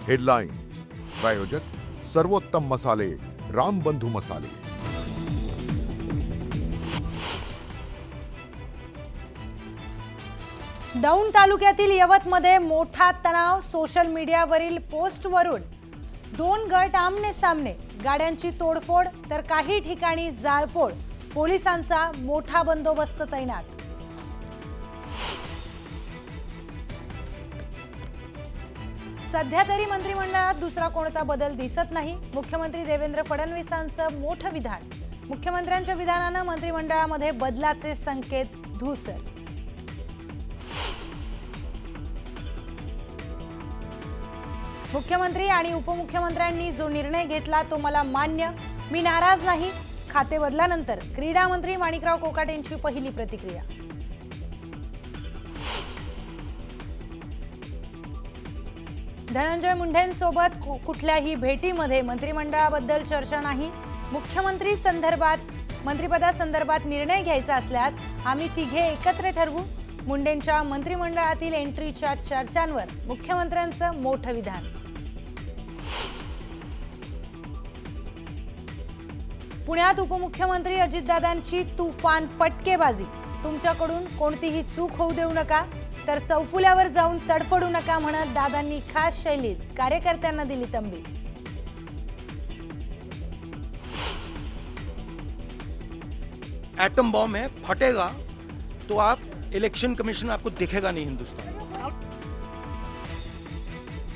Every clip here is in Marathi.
हेडलाइन्स प्रायोजक सर्वोत्तम मसाले रामबंधू मसाले। दौंड तालुक्यातील यवतमध्ये मोठा तणाव। सोशल मीडियावरील पोस्टवरून दोन गट आमने सामने, गाड्यांची तोडफोड तर काही ठिकाणी जाळपोळ। पोलिसांचा मोठा बंदोबस्त तैनात। सध्या तरी मंत्रिमंडळात दुसरा कोणता बदल दिसत नाही। मुख्यमंत्री देवेंद्र फडणवीसांचं मोठं विधान। मुख्यमंत्र्यांच्या विधानानं मंत्रिमंडळामध्ये बदलाचे संकेत धूसर। मुख्यमंत्री आणि उपमुख्यमंत्र्यांनी जो निर्णय घेतला तो मला मान्य, मी नाराज नाही। खाते बदलानंतर क्रीडा मंत्री माणिकराव कोकाटेंची पहिली प्रतिक्रिया। धनंजय मुंडेंसोबत कुठल्याही भेटीमध्ये मंत्रिमंडळाबद्दल चर्चा नाही। मंत्रिपदासंदर्भात निर्णय घ्यायचा असल्यास आम्ही तिघे एकत्र ठरवू। मुंडेंच्या मंत्रिमंडळातील एंट्रीच्या चर्चांवर मुख्यमंत्र्यांचं मोठं विधान। पुण्यात उपमुख्यमंत्री अजितदादांची तुफान फटकेबाजी। तुमच्याकडून कोणतीही चूक होऊ देऊ नका, तर चौफुल्यावर जाऊन तडफडू नका म्हणत दादांनी खास शैलीत कार्यकर्त्यांना दिली तंबी। एटम बॉम्ब है, फटेगा तो आप इलेक्शन कमीशन आपको दिखेगा नहीं हिंदुस्तान।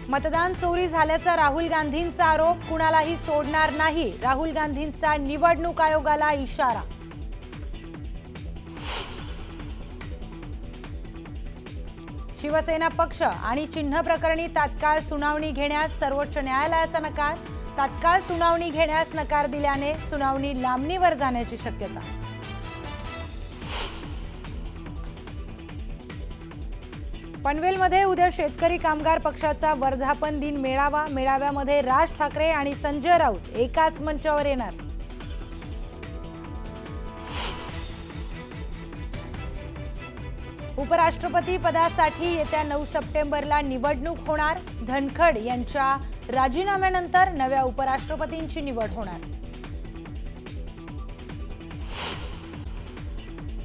मतदान चोरी झाल्याचा राहुल गांधींचा आरोप। कुणालाही सोडणार नाही, राहुल गांधींचा निवडणूक आयोगाला इशारा। शिवसेना पक्ष आणि चिन्ह प्रकरणी तात्काळ सुनावणी घेण्यास सर्वोच्च न्यायालयाचा नकार। तात्काळ सुनावणी घेण्यास नकार दिल्याने सुनावणी लांबणीवर जाण्याची शक्यता। पनवेलमध्ये उद्या शेतकरी कामगार पक्षाचा वर्धापन दिन मेळावा। मेळाव्यामध्ये राज ठाकरे आणि संजय राऊत एकाच मंचावर येणार। उपराष्ट्रपती पदासाठी येत्या 9 सप्टेंबरला निवडणूक होणार। धनखड यांच्या राजीनाम्यानंतर नव्या उपराष्ट्रपतींची निवड होणार।